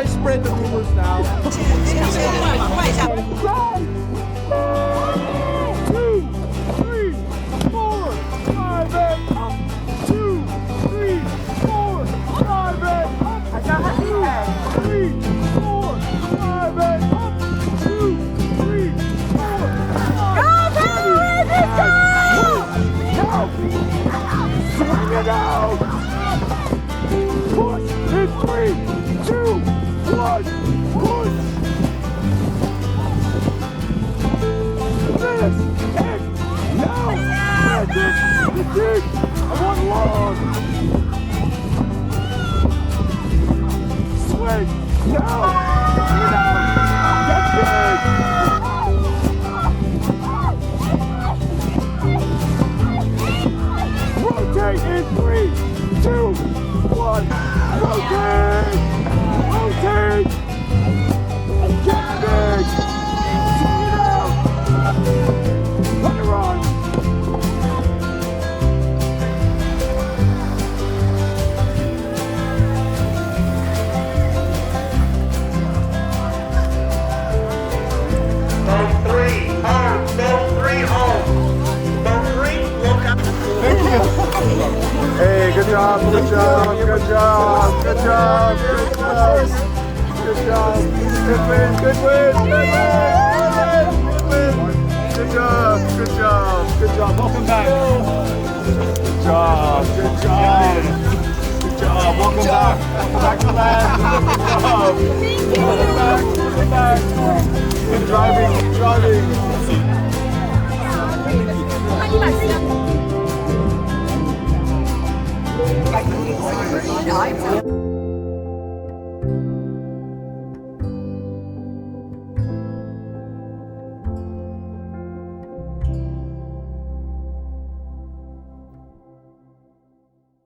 Spread the rumors now. 换一下。 2, 3, 4, 5 and up. 2, 3, 4, 5 and up. 好像很厉害。 3, 4, 5 and up. 2, 3, 4, 5. Go, let's go! Swing it out. Push in 3, 2, 1. Push. This is now. This is one long. Swing now. Get big. Rotate in 3, 2, 1. Rotate. Rotate. Get big. Swing it out. Let it run. Boat 3, home. Boat 3, home. Boat 3, look up. Thank you. Hey, good job, good job, good job, good job, good job. Good job. Good win, good win, good win, good win, good win. Good job, good job, good job. Welcome back. Good job, good job. Good job, welcome back. Welcome back to land. Good job. Welcome back, welcome back. Good driving, good driving.